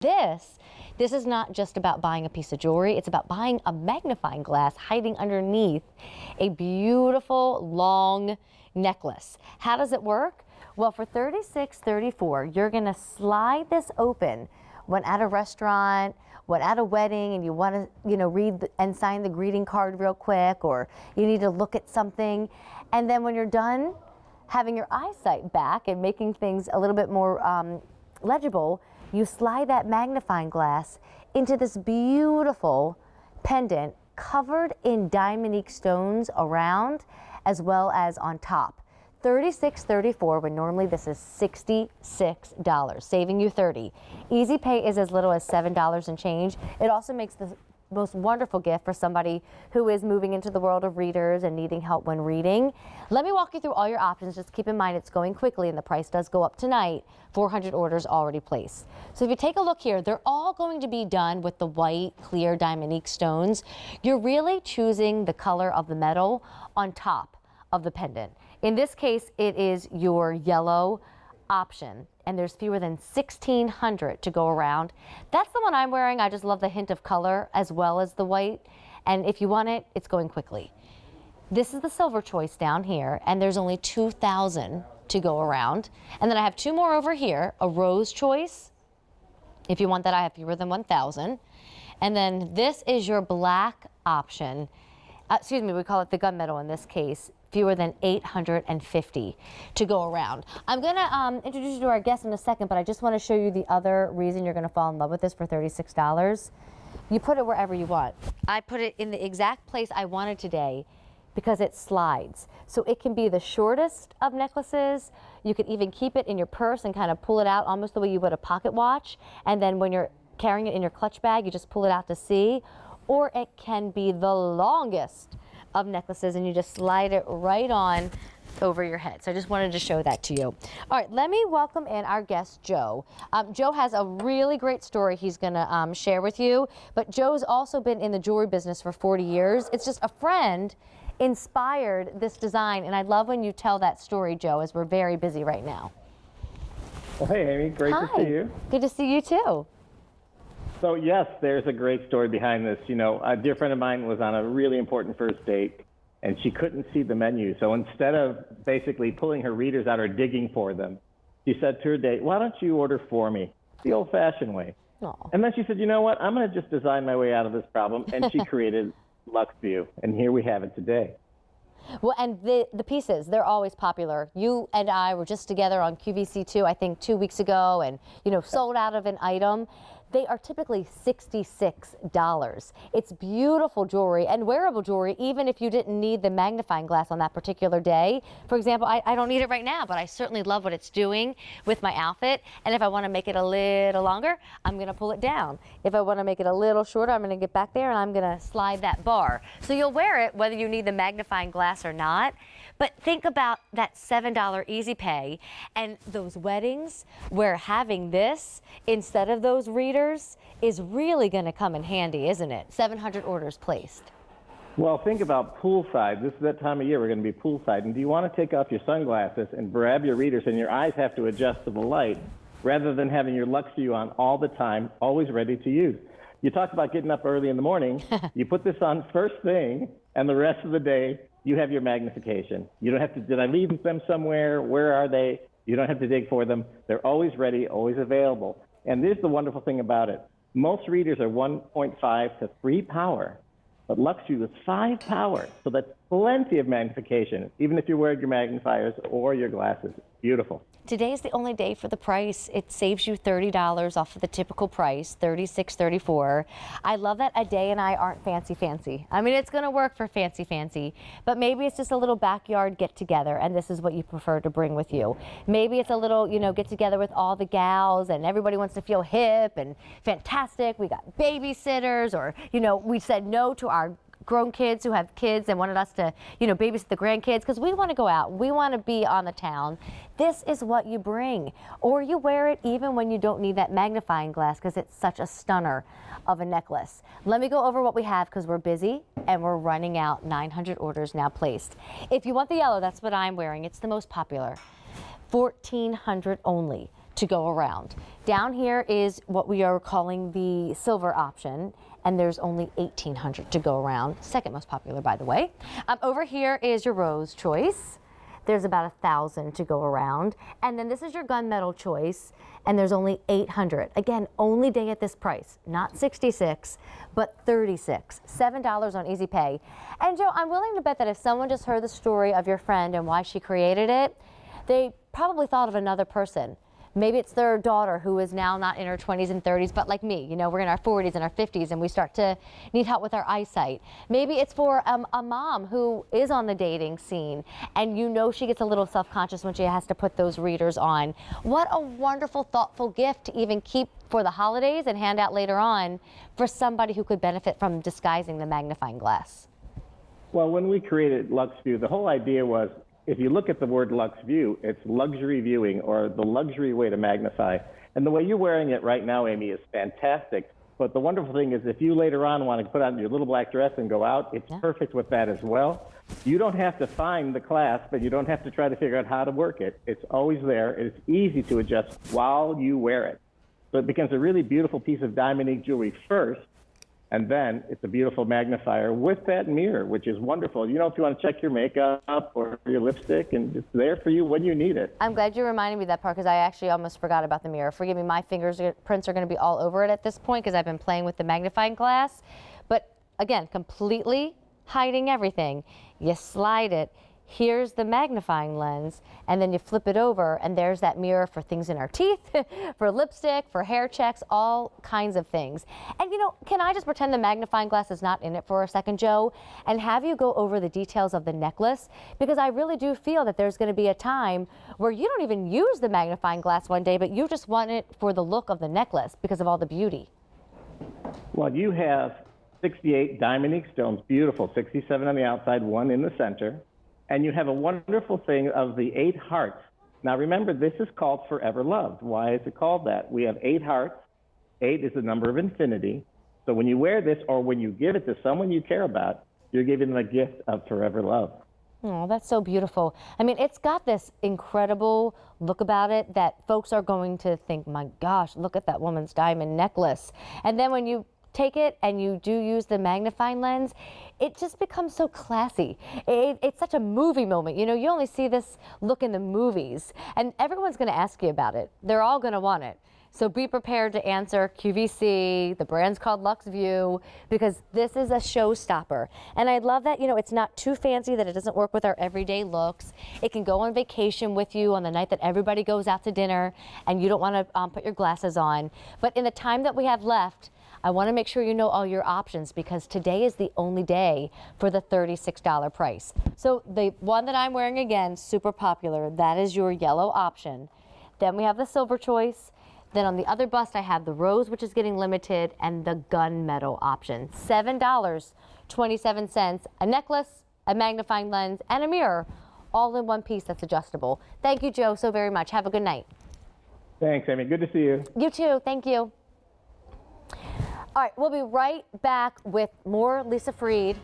This is not just about buying a piece of jewelry, it's about buying a magnifying glass hiding underneath a beautiful long necklace. How does it work? Well, for $36.34, you're gonna slide this open when at a restaurant, when at a wedding, and you want to, read and sign the greeting card real quick, or you need to look at something. And then when you're done having your eyesight back and making things a little bit more legible, you slide that magnifying glass into this beautiful pendant covered in Diamonique stones around as well as on top. $36.34 when normally this is $66, saving you $30. Easy pay is as little as $7 and change. It also makes the most wonderful gift for somebody who is moving into the world of readers and needing help when reading. Let me walk you through all your options. Just keep in mind it's going quickly and the price does go up tonight. 400 orders already placed. So if you take a look here, they're all going to be done with the white, clear Diamonique stones. You're really choosing the color of the metal on top of the pendant. In this case, it is your yellow option, and there's fewer than 1,600 to go around. That's the one I'm wearing. I just love the hint of color as well as the white, and if you want it, it's going quickly. This is the silver choice down here, and there's only 2,000 to go around. And then I have two more over here, a rose choice. If you want that, I have fewer than 1,000. And then this is your black option. Excuse me, we call it the gunmetal in this case. Fewer than 850 to go around. I'm gonna introduce you to our guest in a second, but I just wanna show you the other reason you're gonna fall in love with this for $36. You put it wherever you want. I put it in the exact place I wanted today because it slides. So it can be the shortest of necklaces. You could even keep it in your purse and kind of pull it out almost the way you would a pocket watch. And then when you're carrying it in your clutch bag, you just pull it out to see. Or it can be the longest of necklaces and you just slide it right on over your head. So I just wanted to show that to you. All right, let me welcome in our guest, Joe. Joe has a really great story he's gonna share with you, but Joe's also been in the jewelry business for 40 years. It's just a friend inspired this design, and I love when you tell that story, Joe, as we're very busy right now. Well, hey, Amy, great to see you. Good to see you too. So yes, there's a great story behind this. You know, a dear friend of mine was on a really important first date, and she couldn't see the menu. So instead of basically pulling her readers out or digging for them, she said to her date, "Why don't you order for me, the old-fashioned way?" Aww. And then she said, "You know what? I'm going to just design my way out of this problem." And she created Lux VUE, and here we have it today. Well, and the pieces, they're always popular. You and I were just together on QVC2, I think 2 weeks ago, and, sold out of an item. They are typically $66. It's beautiful jewelry and wearable jewelry, even if you didn't need the magnifying glass on that particular day. For example, I don't need it right now, but I certainly love what it's doing with my outfit. And if I want to make it a little longer, I'm going to pull it down. If I want to make it a little shorter, I'm going to get back there and I'm going to slide that bar. So you'll wear it whether you need the magnifying glass or not. But think about that $7 easy pay and those weddings where having this instead of those readers is really going to come in handy, isn't it? 700 orders placed. Well, think about poolside. This is that time of year we're going to be poolside. And do you want to take off your sunglasses and grab your readers and your eyes have to adjust to the light rather than having your Lux VUE on all the time, always ready to use? You talked about getting up early in the morning. You put this on first thing, and the rest of the day, you have your magnification. You don't have to, did I leave them somewhere? Where are they? You don't have to dig for them. They're always ready, always available. And this is the wonderful thing about it. Most readers are 1.5 to 3 power, but Lux VUE is 5 power. So that's plenty of magnification, even if you're wearing your magnifiers or your glasses. Beautiful. Today's the only day for the price. It saves you $30 off of the typical price, $36.34. I love that a day and I aren't fancy. I mean, it's going to work for fancy, but maybe it's just a little backyard get together and this is what you prefer to bring with you. Maybe it's a little, get together with all the gals and everybody wants to feel hip and fantastic. We got babysitters or, we said no to our grown kids who have kids and wanted us to, babysit the grandkids because we want to go out. We want to be on the town. This is what you bring. Or you wear it even when you don't need that magnifying glass because it's such a stunner of a necklace. Let me go over what we have because we're busy and we're running out. 900 orders now placed. If you want the yellow, that's what I'm wearing. It's the most popular. 1,400 only to go around. Down here is what we are calling the silver option, and there's only 1,800 to go around. Second most popular, by the way. Over here is your rose choice. There's about 1,000 to go around. And then this is your gunmetal choice, and there's only 800. Again, only day at this price, not 66, but 36, $7 on Easy Pay. And Joe, I'm willing to bet that if someone just heard the story of your friend and why she created it, they probably thought of another person. Maybe it's their daughter who is now not in her 20s and 30s, but like me, you know, we're in our 40s and our 50s and we start to need help with our eyesight. Maybe it's for a mom who is on the dating scene and you know she gets a little self-conscious when she has to put those readers on. What a wonderful, thoughtful gift to even keep for the holidays and hand out later on for somebody who could benefit from disguising the magnifying glass. Well, when we created Lux Vue, the whole idea was, if you look at the word Lux Vue, it's luxury viewing, or the luxury way to magnify. And the way you're wearing it right now, Amy, is fantastic. But the wonderful thing is, if you later on want to put on your little black dress and go out, it's perfect with that as well. You don't have to find the class, but you don't have to try to figure out how to work it. It's always there. It's easy to adjust while you wear it. So it becomes a really beautiful piece of Diamonique jewelry first, and then it's a beautiful magnifier with that mirror, which is wonderful. You know, if you want to check your makeup or your lipstick, and it's there for you when you need it. I'm glad you reminded me of that part because I actually almost forgot about the mirror. Forgive me, my fingerprints are going to be all over it at this point because I've been playing with the magnifying glass. But again, completely hiding everything. You slide it. Here's the magnifying lens, and then you flip it over, and there's that mirror for things in our teeth, for lipstick, for hair checks, all kinds of things. And you know, can I just pretend the magnifying glass is not in it for a second, Joe, and have you go over the details of the necklace? Because I really do feel that there's going to be a time where you don't even use the magnifying glass one day, but you just want it for the look of the necklace because of all the beauty. Well, you have 68 Diamonique stones, beautiful, 67 on the outside, 1 in the center. And you have a wonderful thing of the 8 hearts. Now remember, this is called Forever Loved. Why is it called that? We have 8 hearts. 8 is the number of infinity. So when you wear this, or when you give it to someone you care about, you're giving them a gift of forever love. Oh, that's so beautiful. I mean, it's got this incredible look about it that folks are going to think, my gosh, look at that woman's diamond necklace. And then when you take it and you do use the magnifying lens, it just becomes so classy. It's such a movie moment. You know, you only see this look in the movies, and everyone's going to ask you about it. They're all going to want it. So be prepared to answer QVC. The brand's called Lux VUE because this is a showstopper. And I love that, you know, it's not too fancy, that it doesn't work with our everyday looks. It can go on vacation with you on the night that everybody goes out to dinner and you don't want to put your glasses on. But in the time that we have left, I want to make sure you know all your options because today is the only day for the $36 price. So the one that I'm wearing, again, super popular, that is your yellow option. Then we have the silver choice. Then on the other bust, I have the rose, which is getting limited, and the gunmetal option. $7.27, a necklace, a magnifying lens, and a mirror, all in one piece that's adjustable. Thank you, Joe, so very much. Have a good night. Thanks, Amy. Good to see you. You too. Thank you. All right, we'll be right back with more Lisa Freed.